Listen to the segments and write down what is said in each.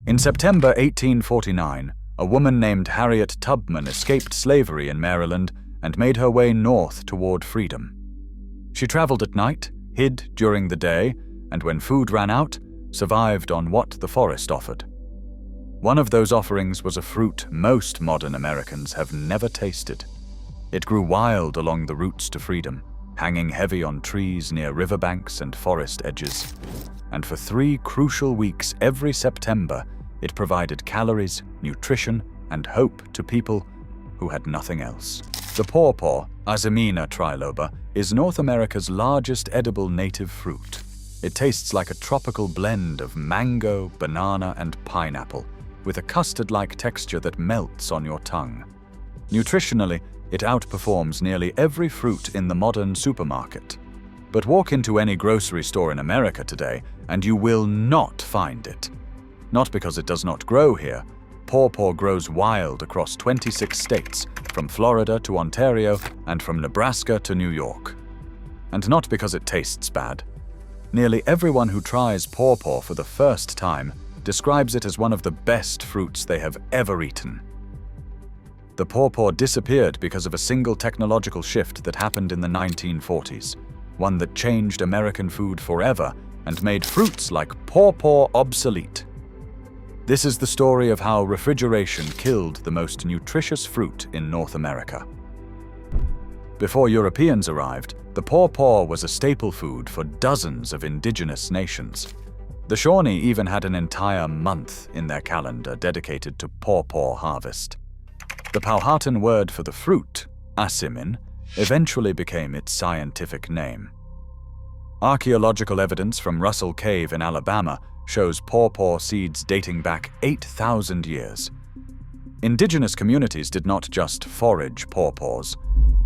In September 1849, a woman named Harriet Tubman escaped slavery in Maryland and made her way north toward freedom. She traveled at night, hid during the day, and when food ran out, survived on what the forest offered. One of those offerings was a fruit most modern Americans have never tasted. It grew wild along the routes to freedom, hanging heavy on trees near riverbanks and forest edges. And for 3 crucial weeks every September, it provided calories, nutrition, and hope to people who had nothing else. The pawpaw, Asimina triloba, is North America's largest edible native fruit. It tastes like a tropical blend of mango, banana, and pineapple, with a custard-like texture that melts on your tongue. Nutritionally, it outperforms nearly every fruit in the modern supermarket. But walk into any grocery store in America today, and you will not find it. Not because it does not grow here. Pawpaw grows wild across 26 states, from Florida to Ontario and from Nebraska to New York. And not because it tastes bad. Nearly everyone who tries pawpaw for the first time describes it as one of the best fruits they have ever eaten. The pawpaw disappeared because of a single technological shift that happened in the 1940s, one that changed American food forever and made fruits like pawpaw obsolete. This is the story of how refrigeration killed the most nutritious fruit in North America. Before Europeans arrived, the pawpaw was a staple food for dozens of indigenous nations. The Shawnee even had an entire month in their calendar dedicated to pawpaw harvest. The Powhatan word for the fruit, asimin, eventually became its scientific name. Archaeological evidence from Russell Cave in Alabama shows pawpaw seeds dating back 8,000 years. Indigenous communities did not just forage pawpaws.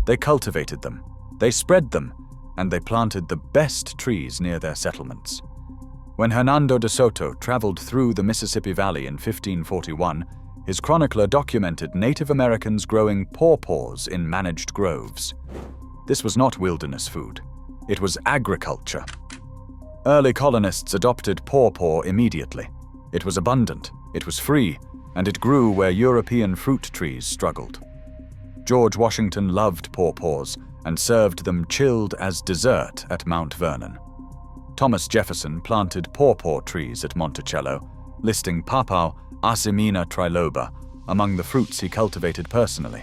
They cultivated them, they spread them, and they planted the best trees near their settlements. When Hernando de Soto traveled through the Mississippi Valley in 1541, his chronicler documented Native Americans growing pawpaws in managed groves. This was not wilderness food. It was agriculture. Early colonists adopted pawpaw immediately. It was abundant, it was free, and it grew where European fruit trees struggled. George Washington loved pawpaws and served them chilled as dessert at Mount Vernon. Thomas Jefferson planted pawpaw trees at Monticello, listing Pawpaw, Asimina triloba among the fruits he cultivated personally.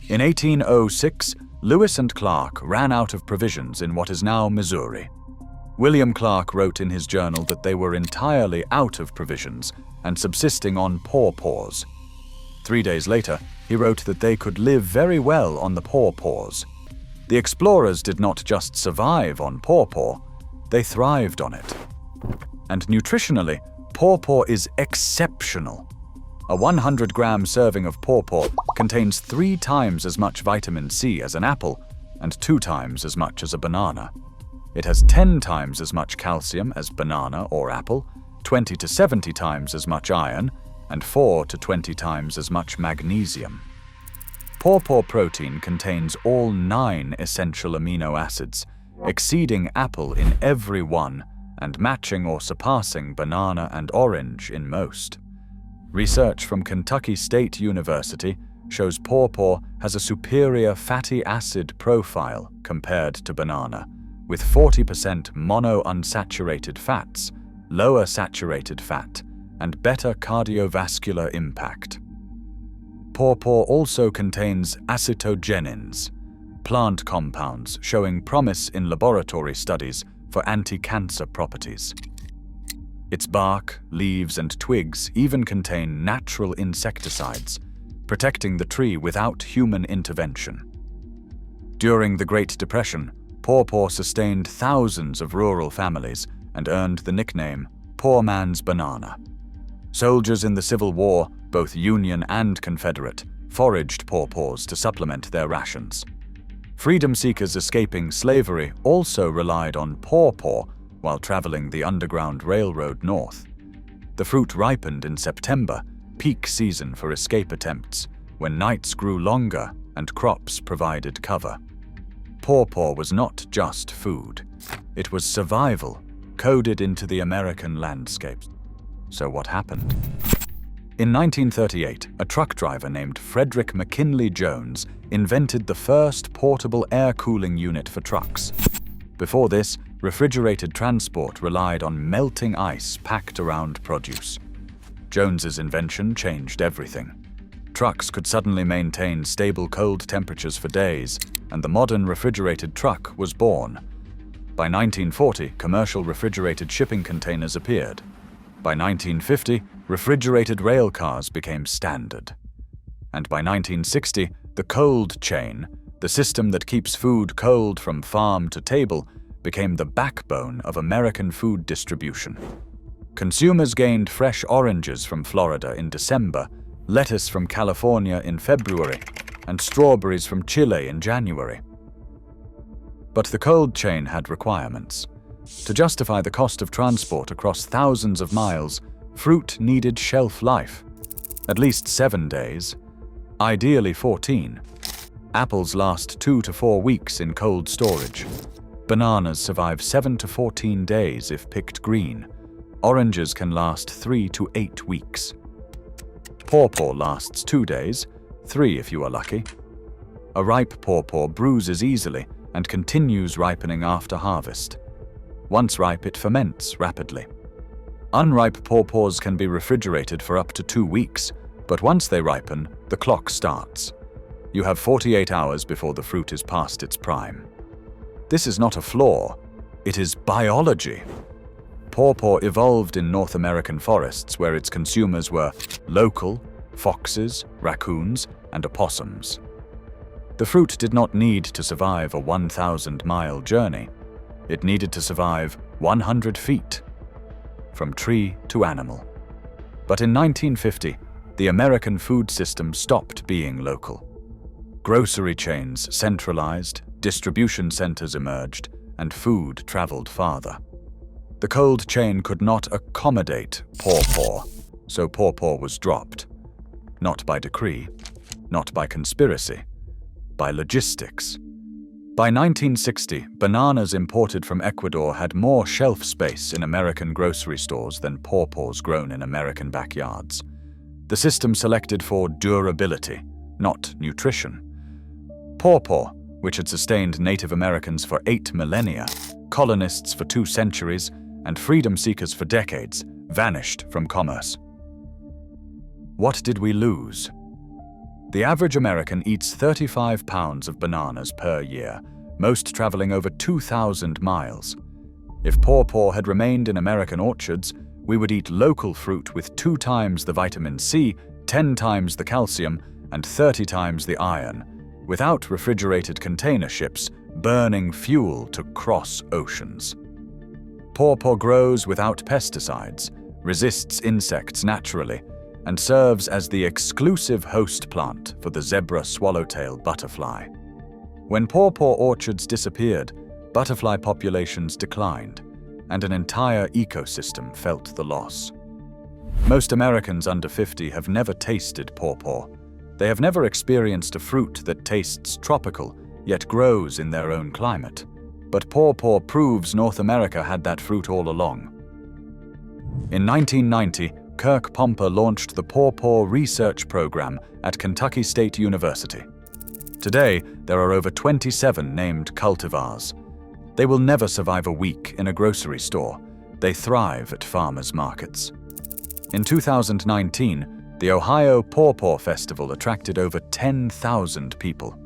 In 1806, Lewis and Clark ran out of provisions in what is now Missouri. William Clark wrote in his journal that they were entirely out of provisions and subsisting on pawpaws. 3 days later, he wrote that they could live very well on the pawpaws. The explorers did not just survive on pawpaw, they thrived on it. And nutritionally, pawpaw is exceptional. A 100-gram serving of pawpaw contains 3 times as much vitamin C as an apple and 2 times as much as a banana. It has 10 times as much calcium as banana or apple, 20 to 70 times as much iron, and 4 to 20 times as much magnesium. Pawpaw protein contains all 9 essential amino acids, exceeding apple in every one and matching or surpassing banana and orange in most. Research from Kentucky State University shows pawpaw has a superior fatty acid profile compared to banana, with 40% monounsaturated fats, lower saturated fat, and better cardiovascular impact. Pawpaw also contains acetogenins, plant compounds showing promise in laboratory studies for anti-cancer properties. Its bark, leaves, and twigs even contain natural insecticides, protecting the tree without human intervention. During the Great Depression, pawpaw sustained thousands of rural families and earned the nickname "Poor Man's Banana." Soldiers in the Civil War, both Union and Confederate, foraged pawpaws to supplement their rations. Freedom seekers escaping slavery also relied on pawpaw while traveling the Underground Railroad north. The fruit ripened in September, peak season for escape attempts, when nights grew longer and crops provided cover. Pawpaw was not just food. It was survival, coded into the American landscape. So what happened? In 1938, a truck driver named Frederick McKinley Jones invented the first portable air cooling unit for trucks. Before this, refrigerated transport relied on melting ice packed around produce. Jones's invention changed everything. Trucks could suddenly maintain stable cold temperatures for days, and the modern refrigerated truck was born. By 1940, commercial refrigerated shipping containers appeared. By 1950, refrigerated rail cars became standard. And by 1960, the cold chain, the system that keeps food cold from farm to table, became the backbone of American food distribution. Consumers gained fresh oranges from Florida in December, lettuce from California in February, and strawberries from Chile in January. But the cold chain had requirements. To justify the cost of transport across thousands of miles, fruit needed shelf life, at least 7 days, ideally 14. Apples last 2 to 4 weeks in cold storage. Bananas survive 7 to 14 days if picked green. Oranges can last 3 to 8 weeks. Pawpaw lasts 2 days, 3 if you are lucky. A ripe pawpaw bruises easily and continues ripening after harvest. Once ripe, it ferments rapidly. Unripe pawpaws can be refrigerated for up to 2 weeks, but once they ripen, the clock starts. You have 48 hours before the fruit is past its prime. This is not a flaw, it is biology. Pawpaw evolved in North American forests where its consumers were local, foxes, raccoons, and opossums. The fruit did not need to survive a 1,000-mile journey. It needed to survive 100 feet, from tree to animal. But in 1950, the American food system stopped being local. Grocery chains centralized, distribution centers emerged, and food traveled farther. The cold chain could not accommodate pawpaw, so pawpaw was dropped. Not by decree, not by conspiracy, by logistics. By 1960, bananas imported from Ecuador had more shelf space in American grocery stores than pawpaws grown in American backyards. The system selected for durability, not nutrition. Pawpaw, which had sustained Native Americans for 8 millennia, colonists for 2 centuries, and freedom seekers for decades, vanished from commerce. What did we lose? The average American eats 35 pounds of bananas per year, most traveling over 2,000 miles. If pawpaw had remained in American orchards, we would eat local fruit with 2 times the vitamin C, 10 times the calcium, and 30 times the iron, without refrigerated container ships burning fuel to cross oceans. Pawpaw grows without pesticides, resists insects naturally, and serves as the exclusive host plant for the zebra swallowtail butterfly. When pawpaw orchards disappeared, butterfly populations declined, and an entire ecosystem felt the loss. Most Americans under 50 have never tasted pawpaw. They have never experienced a fruit that tastes tropical, yet grows in their own climate. But pawpaw proves North America had that fruit all along. In 1990, Kirk Pomper launched the Pawpaw Research Program at Kentucky State University. Today, there are over 27 named cultivars. They will never survive a week in a grocery store. They thrive at farmers' markets. In 2019, the Ohio Pawpaw Festival attracted over 10,000 people.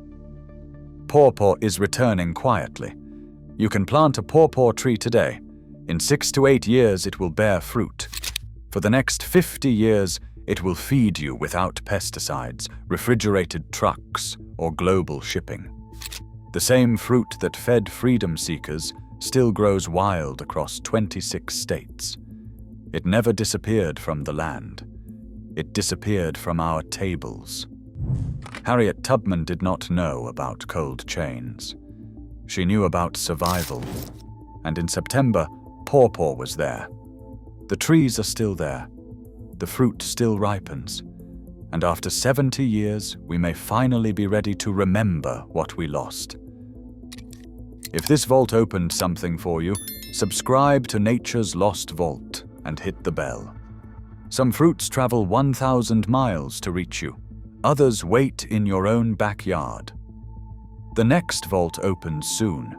Pawpaw is returning quietly. You can plant a pawpaw tree today. In 6 to 8 years, it will bear fruit. For the next 50 years, it will feed you without pesticides, refrigerated trucks, or global shipping. The same fruit that fed freedom seekers still grows wild across 26 states. It never disappeared from the land. It disappeared from our tables. Harriet Tubman did not know about cold chains. She knew about survival. And in September, pawpaw was there. The trees are still there. The fruit still ripens. And after 70 years, we may finally be ready to remember what we lost. If this vault opened something for you, subscribe to Nature's Lost Vault and hit the bell. Some fruits travel 1,000 miles to reach you. Others wait in your own backyard. The next vault opens soon,